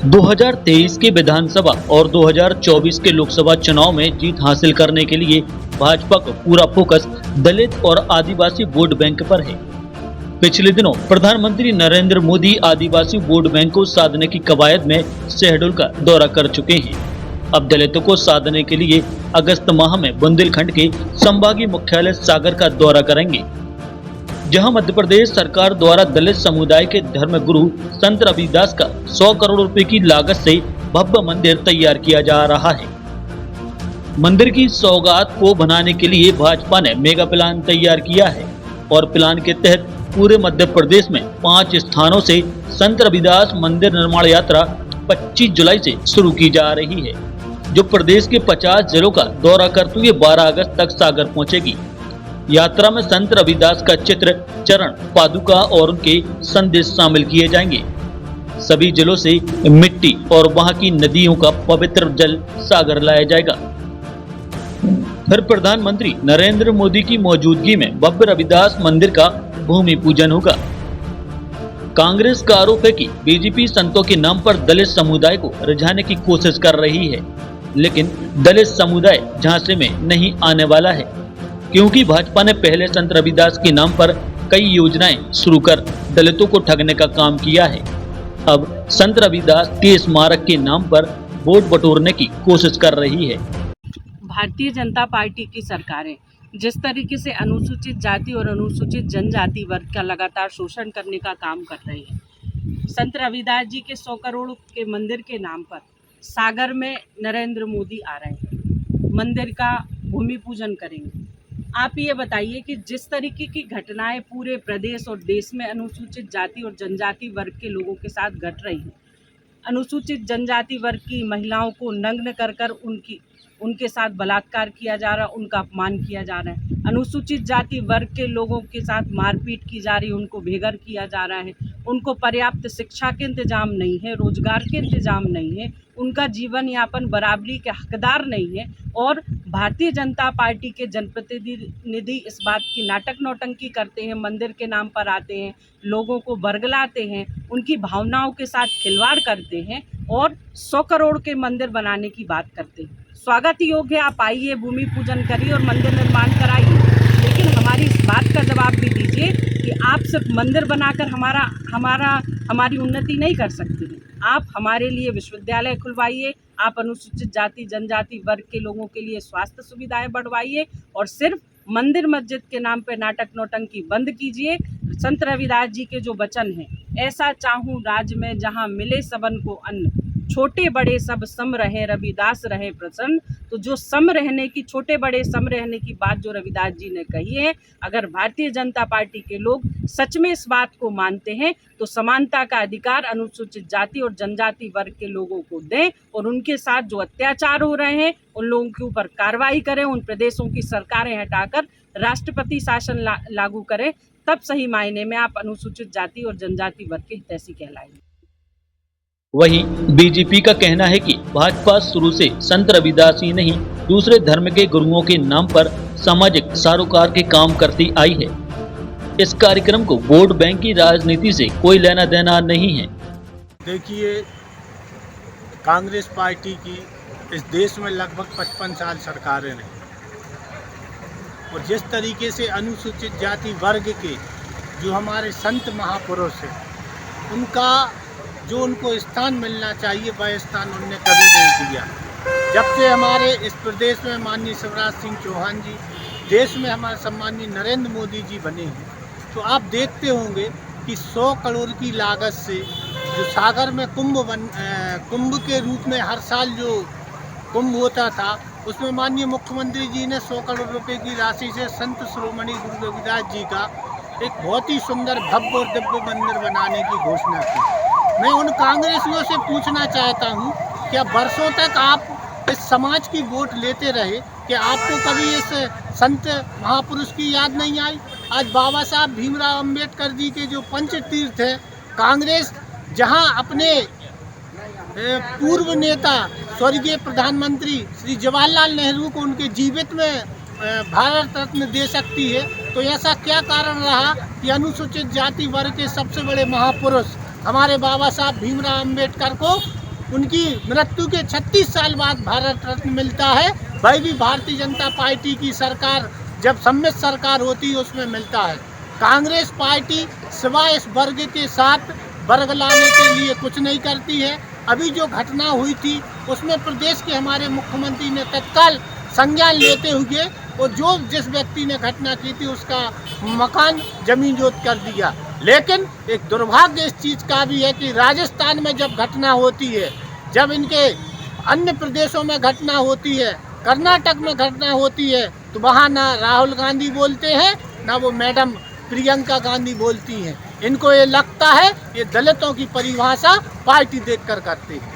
2023 के विधानसभा और 2024 के लोकसभा चुनाव में जीत हासिल करने के लिए भाजपा का पूरा फोकस दलित और आदिवासी वोट बैंक पर है। पिछले दिनों प्रधानमंत्री नरेंद्र मोदी आदिवासी वोट बैंक को साधने की कवायद में शहडोल का दौरा कर चुके हैं। अब दलितों को साधने के लिए अगस्त माह में बुंदेलखंड के संभागीय मुख्यालय सागर का दौरा करेंगे, जहां मध्य प्रदेश सरकार द्वारा दलित समुदाय के धर्मगुरु संत रविदास का 100 करोड़ रुपए की लागत से भव्य मंदिर तैयार किया जा रहा है। मंदिर की सौगात को बनाने के लिए भाजपा ने मेगा प्लान तैयार किया है और प्लान के तहत पूरे मध्य प्रदेश में 5 स्थानों से संत रविदास मंदिर निर्माण यात्रा 25 जुलाई से शुरू की जा रही है, जो प्रदेश के 50 जिलों का दौरा करते हुए 12 अगस्त तक सागर पहुंचेगी। यात्रा में संत रविदास का चित्र, चरण, पादुका और उनके संदेश शामिल किए जाएंगे। सभी जिलों से मिट्टी और वहां की नदियों का पवित्र जल सागर लाया जाएगा। फिर प्रधानमंत्री नरेंद्र मोदी की मौजूदगी में भव्य रविदास मंदिर का भूमि पूजन होगा। कांग्रेस का आरोप है कि बीजेपी संतों के नाम पर दलित समुदाय को रिझाने की कोशिश कर रही है, लेकिन दलित समुदाय झांसे में नहीं आने वाला है, क्योंकि भाजपा ने पहले संत रविदास के नाम पर कई योजनाएं शुरू कर दलितों को ठगने का काम किया है। अब संत रविदास के स्मारक के नाम पर वोट बटोरने की कोशिश कर रही है। भारतीय जनता पार्टी की सरकारें जिस तरीके से अनुसूचित जाति और अनुसूचित जनजाति वर्ग का लगातार शोषण करने का काम कर रही है, संत रविदास जी के 100 करोड़ के मंदिर के नाम पर सागर में नरेंद्र मोदी आ रहे हैं, मंदिर का भूमि पूजन करेंगे। आप ये बताइए कि जिस तरीके की घटनाएं पूरे प्रदेश और देश में अनुसूचित जाति और जनजाति वर्ग के लोगों के साथ घट रही हैं, अनुसूचित जनजाति वर्ग की महिलाओं को नग्न कर कर उनके साथ बलात्कार किया जा रहा है, उनका अपमान किया जा रहा है। अनुसूचित जाति वर्ग के लोगों के साथ मारपीट की जा रही है, उनको बेघर किया जा रहा है, उनको पर्याप्त शिक्षा के इंतजाम नहीं है, रोजगार के इंतजाम नहीं है, उनका जीवन यापन बराबरी के हकदार नहीं है। और भारतीय जनता पार्टी के जनप्रतिनिधि इस बात की नाटक नौटंकी करते हैं, मंदिर के नाम पर आते हैं, लोगों को बरगलाते हैं, उनकी भावनाओं के साथ खिलवाड़ करते हैं और 100 करोड़ के मंदिर बनाने की बात करते हैं। स्वागत योग्य है, आप आइए, भूमि पूजन करिए और मंदिर निर्माण कराइए, लेकिन हमारी इस बात का जवाब भी दीजिए कि आप सिर्फ मंदिर बनाकर हमारी उन्नति नहीं कर सकते हैं। आप हमारे लिए विश्वविद्यालय खुलवाइए, आप अनुसूचित जाति जनजाति वर्ग के लोगों के लिए स्वास्थ्य सुविधाएं बढ़वाइए और सिर्फ मंदिर मस्जिद के नाम पे नाटक नौटंकी बंद कीजिए। संत रविदास जी के जो वचन हैं, ऐसा चाहूं राज में जहां मिले सबन को अन्न, छोटे बड़े सब सम रहे रविदास रहे प्रसन्न। तो जो सम रहने की, छोटे बड़े सम रहने की बात जो रविदास जी ने कही है, अगर भारतीय जनता पार्टी के लोग सच में इस बात को मानते हैं तो समानता का अधिकार अनुसूचित जाति और जनजाति वर्ग के लोगों को दें और उनके साथ जो अत्याचार हो रहे हैं उन लोगों के ऊपर कार्रवाई करें, उन प्रदेशों की सरकारें हटाकर राष्ट्रपति शासन लागू करें। तब सही मायने में आप अनुसूचित जाति और जनजाति वर्ग के हितैषी कहलाएंगे। वहीं बीजेपी का कहना है कि भाजपा शुरू से संत रविदास ही नहीं, दूसरे धर्म के गुरुओं के नाम पर सामाजिक सरोकार के काम करती आई है। इस कार्यक्रम को वोट बैंक की राजनीति से कोई लेना देना नहीं है। देखिए, कांग्रेस पार्टी की इस देश में लगभग 55 साल सरकारें रही और जिस तरीके से अनुसूचित जाति वर्ग के जो हमारे संत महापुरुष हैं, उनका जो उनको स्थान मिलना चाहिए वह स्थान उन्होंने कभी नहीं दिया। जब से हमारे इस प्रदेश में माननीय शिवराज सिंह चौहान जी, देश में हमारे सम्माननीय नरेंद्र मोदी जी बने हैं, तो आप देखते होंगे कि 100 करोड़ की लागत से जो सागर में कुंभ के रूप में हर साल जो कुंभ होता था, उसमें माननीय मुख्यमंत्री जी ने 100 करोड़ रुपए की राशि से संत शिरोमणि गुरु रविदास जी का एक बहुत ही सुंदर भव्य और दिव्य मंदिर बनाने की घोषणा की। मैं उन कांग्रेसियों से पूछना चाहता हूं, क्या वर्षों तक आप इस समाज की वोट लेते रहे, कि आपको कभी इस संत महापुरुष की याद नहीं आई? आज बाबा साहब भीमराव अंबेडकर जी के जो पंच तीर्थ है, कांग्रेस जहां अपने पूर्व नेता स्वर्गीय प्रधानमंत्री श्री जवाहरलाल नेहरू को उनके जीवित में भारत रत्न दे सकती है, तो ऐसा क्या कारण रहा कि अनुसूचित जाति वर्ग के सबसे बड़े महापुरुष हमारे बाबा साहब भीमराव अंबेडकर को उनकी मृत्यु के 36 साल बाद भारत रत्न मिलता है, वह भी भारतीय जनता पार्टी की सरकार जब सम्मिश्र सरकार होती है उसमें मिलता है। कांग्रेस पार्टी सिवाय इस वर्ग के साथ वर्ग लाने के लिए कुछ नहीं करती है। अभी जो घटना हुई थी उसमें प्रदेश के हमारे मुख्यमंत्री ने तत्काल संज्ञान लेते हुए और जिस व्यक्ति ने घटना की थी उसका मकान जमीन जोत कर दिया। लेकिन एक दुर्भाग्य इस चीज़ का भी है कि राजस्थान में जब घटना होती है, जब इनके अन्य प्रदेशों में घटना होती है, कर्नाटक में घटना होती है, तो वहाँ ना राहुल गांधी बोलते हैं ना वो मैडम प्रियंका गांधी बोलती हैं। इनको ये लगता है ये दलितों की परिभाषा पार्टी देखकर करते हैं।